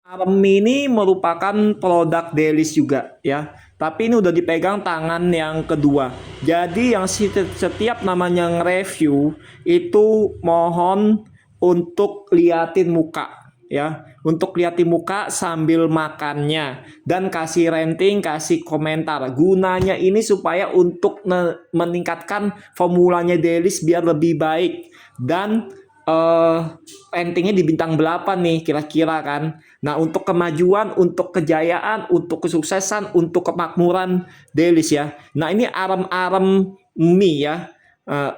Arem ini merupakan produk Delis juga ya. Tapi ini udah dipegang tangan yang kedua. Jadi yang setiap namanya nge-review itu mohon untuk liatin muka ya. Untuk liatin muka sambil makannya dan kasih rating, kasih komentar. Gunanya ini supaya untuk meningkatkan formulanya Delis biar lebih baik dan ratingnya di bintang berapa nih kira-kira kan. Nah, untuk kemajuan, untuk kejayaan, untuk kesuksesan, untuk kemakmuran Delis ya. Nah, ini arem-arem mie ya.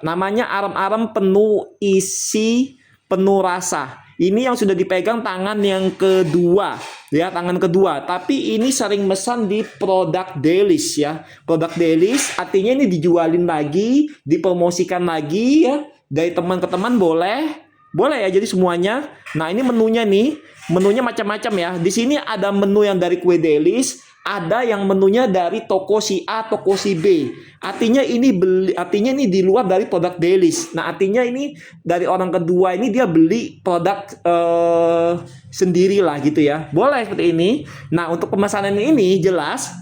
Namanya arem-arem penuh isi, penuh rasa. Ini yang sudah dipegang tangan yang kedua ya, tangan kedua. Tapi ini sering mesan di produk Delis ya. Produk Delis artinya ini dijualin lagi, dipromosikan lagi ya. Dari teman ke teman boleh. Boleh ya, jadi semuanya. Nah, ini menunya nih, menunya macam-macam ya. Di sini ada menu yang dari kue Delis, ada yang menunya dari toko si A, toko si B. Artinya ini di luar dari produk Delis. Nah, artinya ini dari orang kedua ini dia beli produk sendiri lah gitu ya. Boleh seperti ini. Nah, untuk pemesanan ini jelas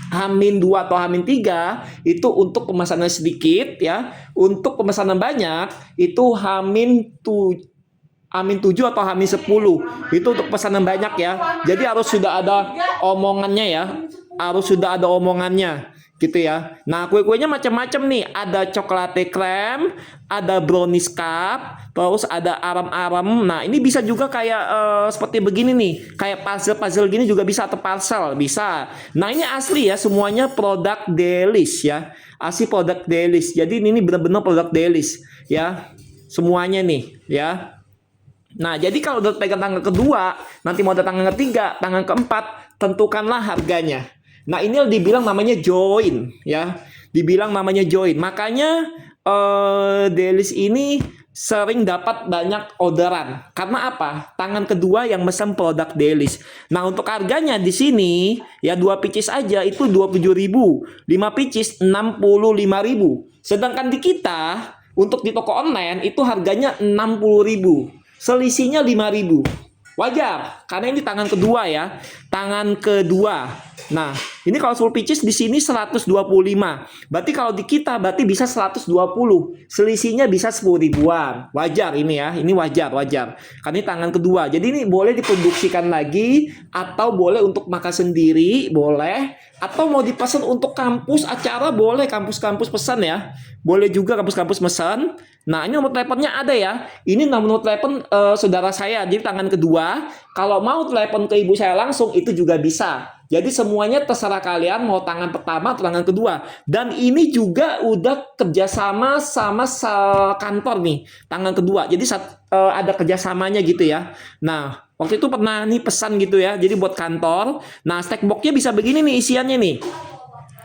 Hamin 2 atau Hamin 3 itu untuk pemesanan sedikit ya. Untuk pemesanan banyak itu Hamin 7 atau Hamin 10. Itu untuk pesanan banyak ya. Jadi harus sudah ada omongannya ya. Harus sudah ada omongannya gitu ya. Nah, kue-kuenya macam-macam nih. Ada coklat krem, ada brownies cup, terus ada aram-aram. Nah, ini bisa juga kayak seperti begini nih. Kayak puzzle-puzzle gini juga bisa atau parcel bisa. Nah, ini asli ya, semuanya produk Delis ya. Asli produk Delis. Jadi ini benar-benar produk Delis ya. Semuanya nih ya. Nah, jadi kalau udah pegang tangan kedua, nanti mau ada tangan ketiga, tangan keempat, tentukanlah harganya. Nah, ini dibilang namanya join ya. Dibilang namanya join. Makanya Delis ini sering dapat banyak orderan. Karena apa? Tangan kedua yang mesen produk Delis. Nah, untuk harganya di sini ya 2 pieces aja itu 27.000, 5 pieces 65.000. Sedangkan di kita untuk di toko online itu harganya 60.000. Selisihnya 5.000. Wajar, karena ini tangan kedua ya. Tangan kedua. Nah, ini kalau full pitches di sini 125. Berarti kalau di kita berarti bisa 120. Selisihnya bisa 10 ribuan. Wajar ini ya. Ini wajar, wajar. Karena ini tangan kedua. Jadi ini boleh diproduksikan lagi atau boleh untuk makan sendiri, boleh. Atau mau dipesan untuk kampus acara boleh, kampus-kampus pesan ya. Boleh juga kampus-kampus pesan. Nah, ini nomor teleponnya ada ya. Ini nomor telepon saudara saya, jadi tangan kedua. Kalau mau telepon ke ibu saya langsung, itu juga bisa. Jadi semuanya terserah kalian mau tangan pertama atau tangan kedua. Dan ini juga udah kerjasama sama kantor nih, tangan kedua. Jadi ada kerjasamanya gitu ya. Nah, waktu itu pernah nih pesan gitu ya. Jadi buat kantor. Nah, snack boxnya bisa begini nih isiannya nih.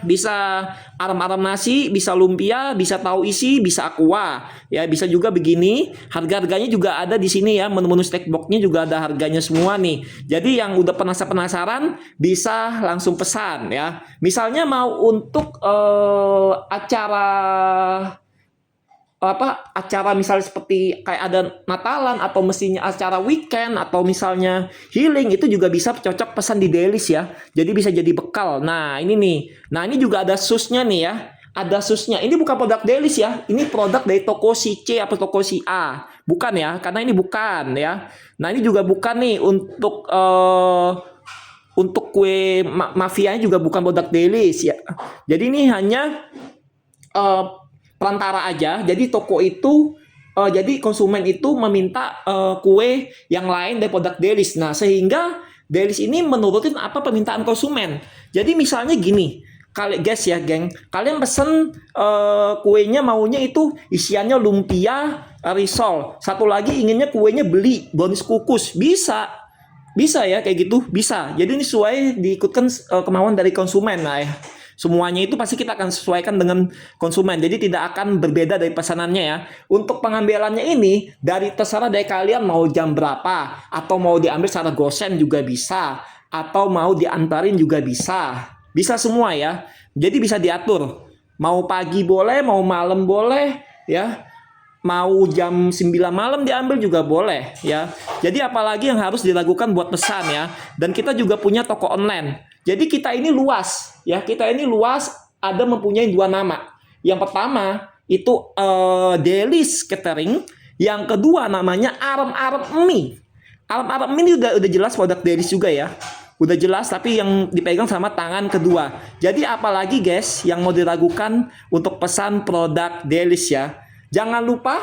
Bisa aram-aram nasi, bisa lumpia, bisa tahu isi, bisa aqua. Ya, bisa juga begini. Harga-harganya juga ada di sini ya. Menu-menu snack boxnya juga ada harganya semua nih. Jadi yang udah penasaran bisa langsung pesan ya. Misalnya mau untuk acara acara misalnya seperti kayak ada Natalan atau mestinya acara weekend atau misalnya healing itu juga bisa cocok pesan di Delis ya. Jadi bisa jadi bekal. Nah, ini nih. Nah, ini juga ada susnya nih ya. Ada susnya. Ini bukan produk Delis ya. Ini produk dari toko si C atau toko si A. Bukan ya, karena ini bukan ya. Nah, ini juga bukan nih untuk kue mafianya juga bukan produk Delis ya. Jadi ini hanya perantara aja. Jadi toko itu jadi konsumen itu meminta kue yang lain dari produk Delis. Nah, sehingga Delis ini menurutin apa permintaan konsumen. Jadi misalnya gini, guys ya, geng, kalian pesen kuenya maunya itu isiannya lumpia, risol. Satu lagi inginnya kuenya beli bonus kukus, bisa. Bisa ya kayak gitu, bisa. Jadi ini sesuai diikutkan kemauan dari konsumen lah ya. Semuanya itu pasti kita akan sesuaikan dengan konsumen. Jadi tidak akan berbeda dari pesanannya ya. Untuk pengambilannya ini terserah dari kalian mau jam berapa atau mau diambil secara gosen juga bisa atau mau diantarin juga bisa. Bisa semua ya. Jadi bisa diatur. Mau pagi boleh, mau malam boleh ya. mau jam 9 malam diambil juga boleh ya. Jadi apalagi yang harus dilakukan buat pesan ya. Dan kita juga punya toko online. Jadi kita ini luas ya. Kita ini luas, ada mempunyai 2 nama. Yang pertama itu Delis Catering, yang kedua namanya Arem-Arem Mie. Arem-Arem Mie ini udah jelas produk Delis juga ya. Udah jelas, tapi yang dipegang sama tangan kedua. Jadi apalagi guys yang mau diragukan untuk pesan produk Delis ya. Jangan lupa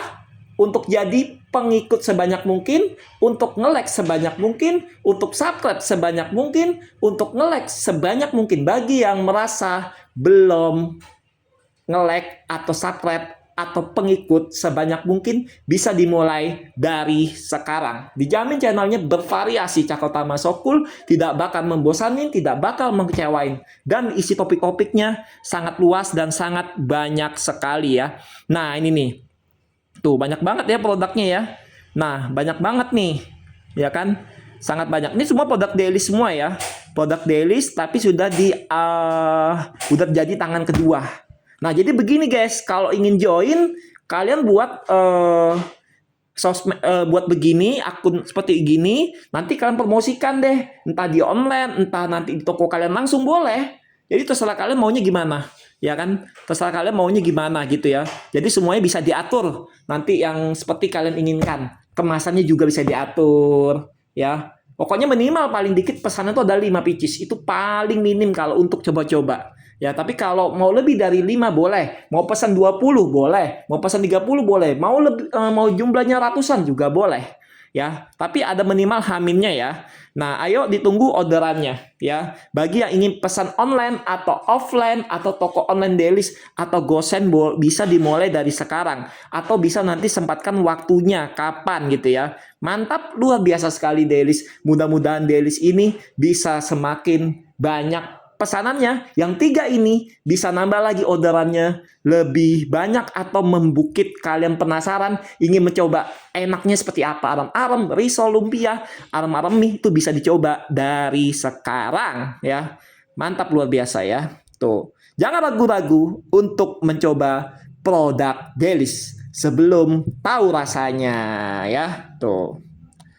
untuk jadi pengikut sebanyak mungkin, untuk nge-like sebanyak mungkin, untuk subscribe sebanyak mungkin, untuk nge-like sebanyak mungkin. Bagi yang merasa belum nge-like atau subscribe atau pengikut sebanyak mungkin, bisa dimulai dari sekarang. Dijamin channelnya bervariasi, Cakra Utama Sokul, tidak bakal membosanin, tidak bakal mengecewain. Dan isi topik-topiknya sangat luas dan sangat banyak sekali ya. Nah ini nih, tuh banyak banget ya produknya ya. Nah banyak banget nih, ya kan? Sangat banyak. Ini semua produk Delis semua ya. Produk Delis tapi sudah udah jadi tangan kedua. Nah, jadi begini guys, kalau ingin join, kalian buat buat begini, akun seperti gini, nanti kalian promosikan deh, entah di online, entah nanti di toko kalian langsung boleh. Jadi terserah kalian maunya gimana, ya kan? Terserah kalian maunya gimana gitu ya. Jadi semuanya bisa diatur, nanti yang seperti kalian inginkan. Kemasannya juga bisa diatur, ya. Pokoknya minimal paling dikit pesanan itu ada 5 pieces, itu paling minim kalau untuk coba-coba. Ya, tapi kalau mau lebih dari 5 boleh, mau pesan 20 boleh, mau pesan 30 boleh, mau jumlahnya ratusan juga boleh. Ya, tapi ada minimal haminnya ya. Nah, ayo ditunggu orderannya ya. Bagi yang ingin pesan online atau offline atau toko online Delis atau Gosen bisa dimulai dari sekarang atau bisa nanti sempatkan waktunya kapan gitu ya. Mantap, luar biasa sekali Delis. Mudah-mudahan Delis ini bisa semakin banyak pesanannya. Yang 3 ini bisa nambah lagi orderannya lebih banyak atau membukit kalian penasaran ingin mencoba enaknya seperti apa arem-arem, risol, lumpia, arem-arem mie, itu bisa dicoba dari sekarang ya. Mantap, luar biasa ya. Tuh, jangan ragu-ragu untuk mencoba produk Delis sebelum tahu rasanya ya. Tuh.